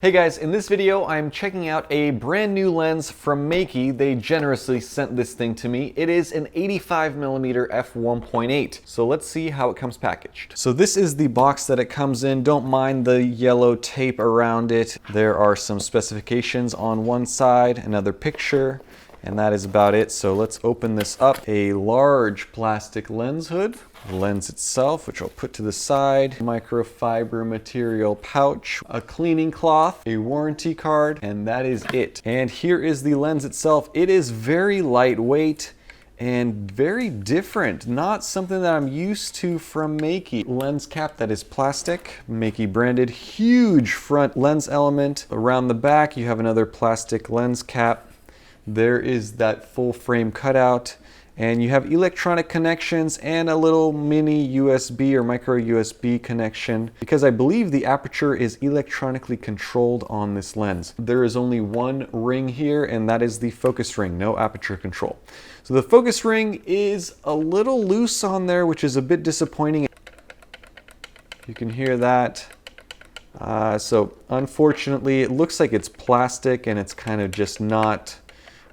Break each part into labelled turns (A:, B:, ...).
A: Hey guys, in this video I'm checking out a brand new lens from Meike. They generously sent this thing to me. It is an 85mm f1.8. So let's see how it comes packaged. So this is the box that it comes in. Don't mind the yellow tape around it. There are some specifications on one side, another picture, and that is about it. So let's open this up. A large plastic lens hood. The lens itself, which I'll put to the side, microfiber material pouch, a cleaning cloth, a warranty card, and that is it. And here is the lens itself. It is very lightweight and very different. Not something that I'm used to from Meike. Lens cap that is plastic, Meike branded, huge front lens element. Around the back, you have another plastic lens cap. There is that full frame cutout. And you have electronic connections and a little mini USB or micro USB connection, because I believe the aperture is electronically controlled on this lens. There is only one ring here, and that is the focus ring, no aperture control. So the focus ring is a little loose on there, which is a bit disappointing. You can hear that. So unfortunately, it looks like it's plastic and it's kind of just not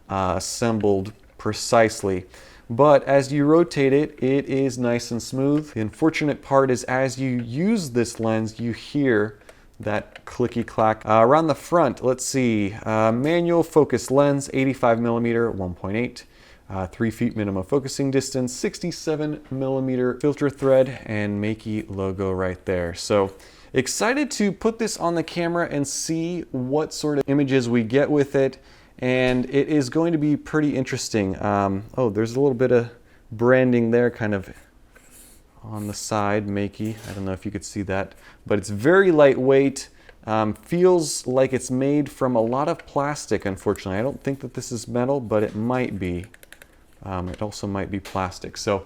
A: assembled precisely. But as you rotate it, it is nice and smooth. The unfortunate part is as you use this lens, you hear that clicky clack. Around the front, let's see, manual focus lens, 85mm 1.8, 3 feet minimum focusing distance, 67mm filter thread, and Meike logo right there. So excited to put this on the camera and see what sort of images we get with it. And it is going to be pretty interesting. Oh, there's a little bit of branding there kind of on the side, Meike. I don't know if you could see that, but it's very lightweight. Feels like it's made from a lot of plastic, unfortunately. I don't think that this is metal, but it might be. It also might be plastic. So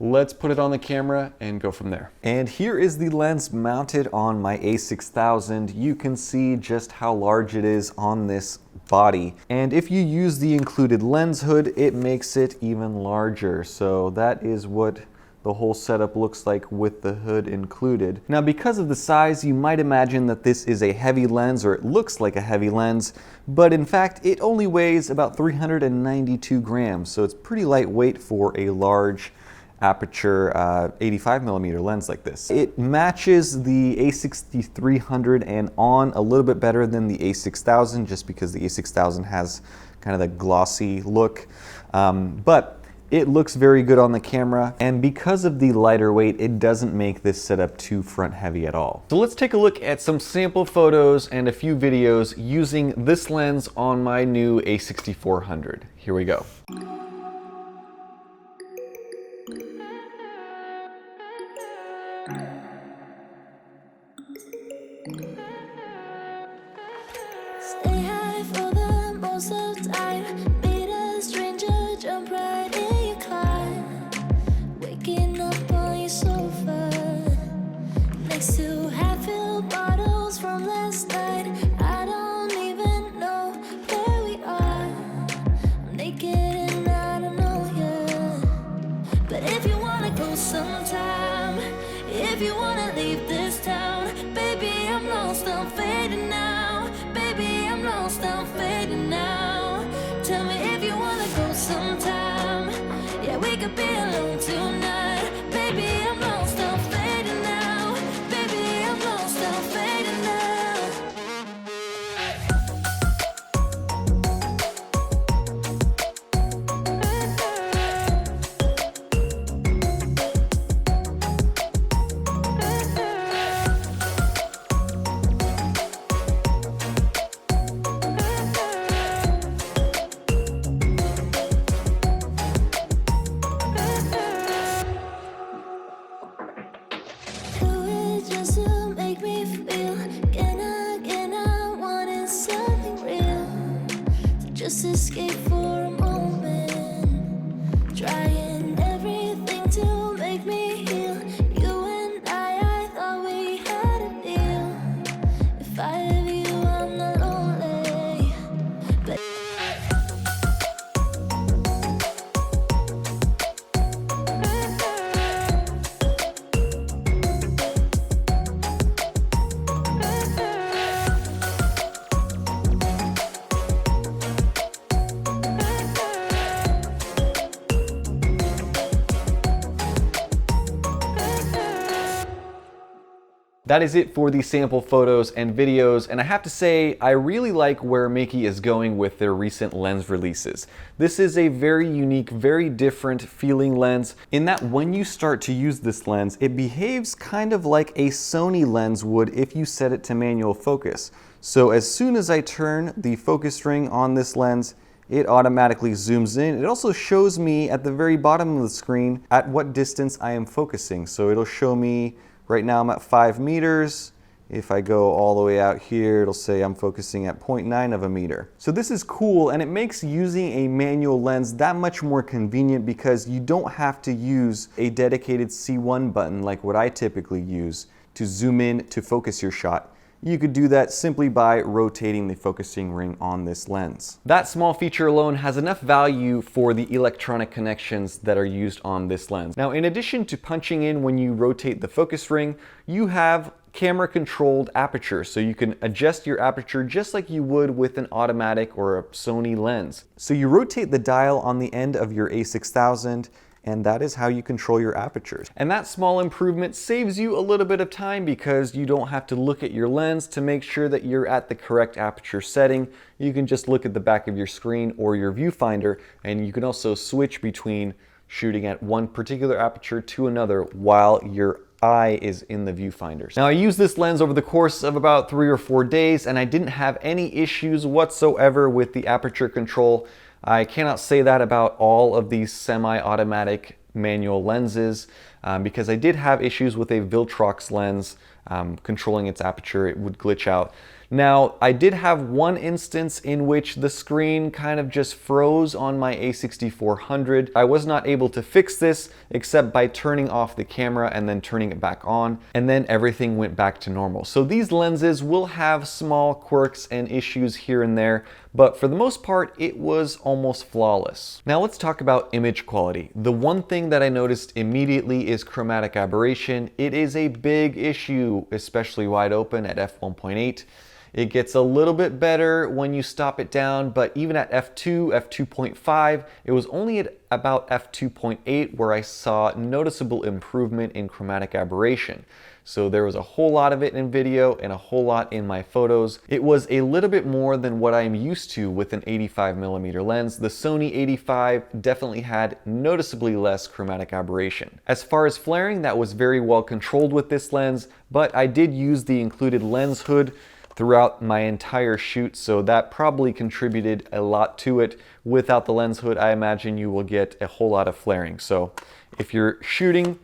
A: let's put it on the camera and go from there. And here is the lens mounted on my A6000. You can see just how large it is on this body. And if you use the included lens hood, it makes it even larger. So that is what the whole setup looks like with the hood included. Now, because of the size, you might imagine that this is a heavy lens, or it looks like a heavy lens, but in fact, it only weighs about 392 grams. So it's pretty lightweight for a large aperture 85mm lens like this. It matches the A6300 and on a little bit better than the A6000, just because the A6000 has kind of the glossy look. But it looks very good on the camera, and because of the lighter weight, it doesn't make this setup too front heavy at all. So let's take a look at some sample photos and a few videos using this lens on my new A6400. Here we go.
B: Stay high for the most of the time. Meet a stranger, jump right in your climb. Waking up on your sofa, next to half-filled bottles from last night. I don't even know where we are. I'm naked and I don't know you. But if you wanna go sometime, if you wanna leave this town, baby, I'm lost, I'm fading now. Baby, I'm lost, I'm fading now. Tell me if you wanna go sometime. Yeah, we could be alone tonight. Baby, I'm lost, I'm fading now. Baby, I'm lost, I'm fading now. Just to make me feel again, I wanted something real. So just escape for a moment, trying everything to make me heal. You and I thought we had a deal. If I have you, I'm not lonely. But
A: That is it for the sample photos and videos, and I have to say I really like where Meike is going with their recent lens releases. This is a very unique, very different feeling lens in that when you start to use this lens, it behaves kind of like a Sony lens would if you set it to manual focus. So as soon as I turn the focus ring on this lens, it automatically zooms in. It also shows me at the very bottom of the screen at what distance I am focusing. So it'll show me, right now I'm at 5 meters. If I go all the way out here, it'll say I'm focusing at 0.9 of a meter. So this is cool, and it makes using a manual lens that much more convenient because you don't have to use a dedicated C1 button like what I typically use to zoom in to focus your shot. You could do that simply by rotating the focusing ring on this lens. That small feature alone has enough value for the electronic connections that are used on this lens. Now, in addition to punching in when you rotate the focus ring, you have camera controlled aperture, so you can adjust your aperture just like you would with an automatic or a Sony lens. So you rotate the dial on the end of your A6000, and that is how you control your apertures. And that small improvement saves you a little bit of time because you don't have to look at your lens to make sure that you're at the correct aperture setting. You can just look at the back of your screen or your viewfinder, and you can also switch between shooting at one particular aperture to another while your eye is in the viewfinders. Now, I used this lens over the course of about 3 or 4 days, and I didn't have any issues whatsoever with the aperture control. I cannot say that about all of these semi-automatic manual lenses because I did have issues with a Viltrox lens controlling its aperture. It would glitch out. Now, I did have one instance in which the screen kind of just froze on my A6400. I was not able to fix this except by turning off the camera and then turning it back on, and then everything went back to normal. So these lenses will have small quirks and issues here and there, but for the most part, it was almost flawless. Now let's talk about image quality. The one thing that I noticed immediately is chromatic aberration. It is a big issue, especially wide open at f1.8. It gets a little bit better when you stop it down, but even at f2, f2.5, it was only at about f2.8 where I saw noticeable improvement in chromatic aberration. So there was a whole lot of it in video and a whole lot in my photos. It was a little bit more than what I'm used to with an 85mm lens. The Sony 85 definitely had noticeably less chromatic aberration. As far as flaring, that was very well controlled with this lens, but I did use the included lens hood throughout my entire shoot, so that probably contributed a lot to it. Without the lens hood, I imagine you will get a whole lot of flaring. So if you're shooting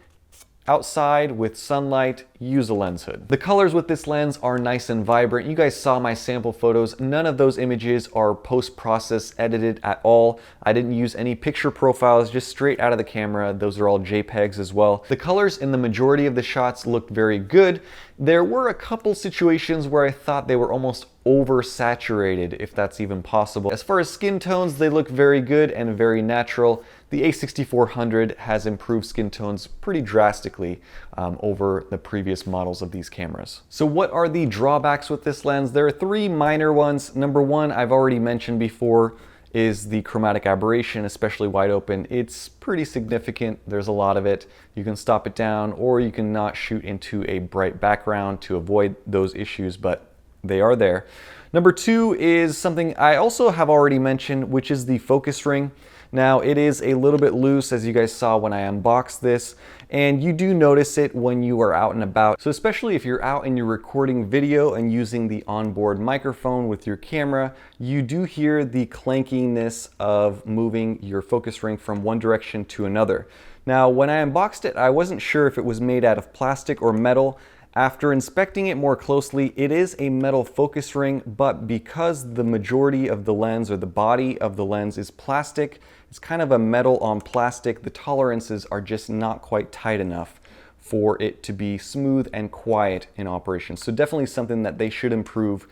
A: outside with sunlight, use a lens hood. The colors with this lens are nice and vibrant. You guys saw my sample photos. None of those images are post-process edited at all. I didn't use any picture profiles, just straight out of the camera. Those are all JPEGs as well. The colors in the majority of the shots looked very good. There were a couple situations where I thought they were almost oversaturated, if that's even possible. As far as skin tones, they look very good and very natural. The A6400 has improved skin tones pretty drastically over the previous models of these cameras. So what are the drawbacks with this lens? There are 3 minor ones. Number 1, I've already mentioned before, is the chromatic aberration, especially wide open. It's pretty significant. There's a lot of it. You can stop it down, or you can not shoot into a bright background to avoid those issues, but they are there. Number 2 is something I also have already mentioned, which is the focus ring. Now, it is a little bit loose, as you guys saw when I unboxed this, and you do notice it when you are out and about. So especially if you're out and you're recording video and using the onboard microphone with your camera, you do hear the clankiness of moving your focus ring from one direction to another. Now, when I unboxed it, I wasn't sure if it was made out of plastic or metal. After inspecting it more closely, it is a metal focus ring, but because the majority of the lens, or the body of the lens, is plastic, it's kind of a metal on plastic, the tolerances are just not quite tight enough for it to be smooth and quiet in operation. So definitely something that they should improve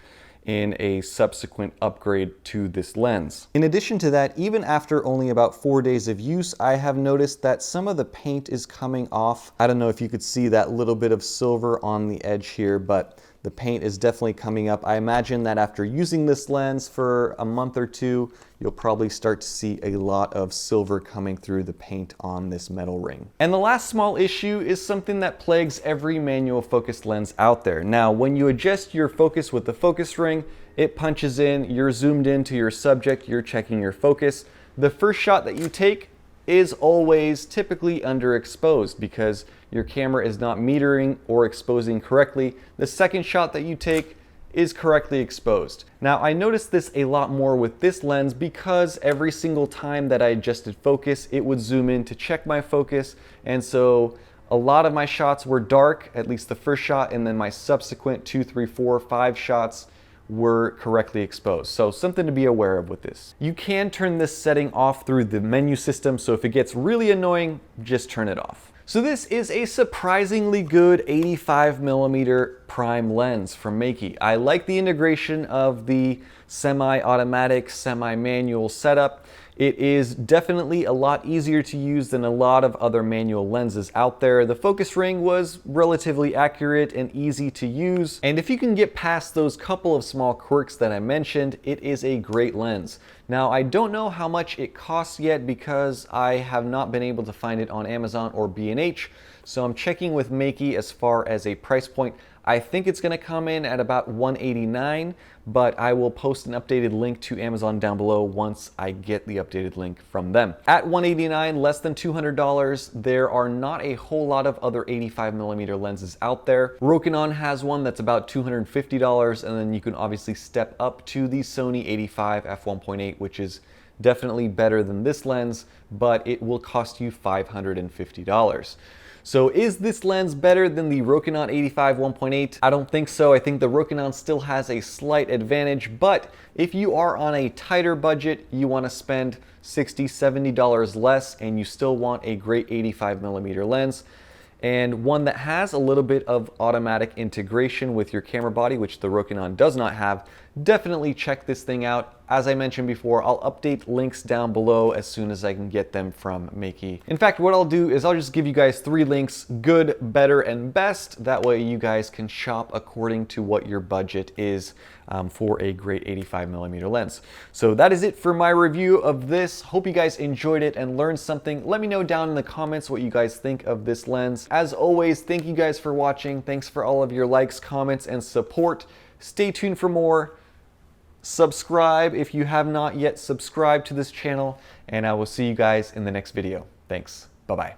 A: in a subsequent upgrade to this lens. In addition to that, even after only about 4 days of use, I have noticed that some of the paint is coming off. I don't know if you could see that little bit of silver on the edge here, but The paint is definitely coming up. I imagine that after using this lens for a month or two, you'll probably start to see a lot of silver coming through the paint on this metal ring. And the last small issue is something that plagues every manual focus lens out there. Now, when you adjust your focus with the focus ring, it punches in, you're zoomed into your subject, you're checking your focus. The first shot that you take is always typically underexposed because your camera is not metering or exposing correctly. The second shot that you take is correctly exposed. Now, I noticed this a lot more with this lens because every single time that I adjusted focus, it would zoom in to check my focus. And so a lot of my shots were dark, at least the first shot, and then my subsequent 2, 3, 4, 5 shots were correctly exposed. So something to be aware of with this. You can turn this setting off through the menu system, so if it gets really annoying, just turn it off. So this is a surprisingly good 85mm prime lens from Meike. I like the integration of the semi-automatic, semi-manual setup. It is definitely a lot easier to use than a lot of other manual lenses out there. The focus ring was relatively accurate and easy to use. And if you can get past those couple of small quirks that I mentioned, it is a great lens. Now, I don't know how much it costs yet because I have not been able to find it on Amazon or B&H. So I'm checking with Meike as far as a price point. I think it's gonna come in at about $189, but I will post an updated link to Amazon down below once I get the updated link from them. At $189, less than $200, there are not a whole lot of other 85mm lenses out there. Rokinon has one that's about $250, and then you can obviously step up to the Sony 85 f1.8, which is definitely better than this lens, but it will cost you $550. So is this lens better than the Rokinon 85 1.8? I don't think so. I think the Rokinon still has a slight advantage, but if you are on a tighter budget, you want to spend $60, $70 less, and you still want a great 85mm lens, and one that has a little bit of automatic integration with your camera body, which the Rokinon does not have, definitely check this thing out. As I mentioned before, I'll update links down below as soon as I can get them from Meike. In fact, what I'll do is I'll just give you guys 3 links, good, better, and best. That way you guys can shop according to what your budget is for a great 85mm lens. So that is it for my review of this. Hope you guys enjoyed it and learned something. Let me know down in the comments what you guys think of this lens. As always, thank you guys for watching. Thanks for all of your likes, comments, and support. Stay tuned for more. Subscribe if you have not yet subscribed to this channel, and I will see you guys in the next video. Thanks. Bye-bye.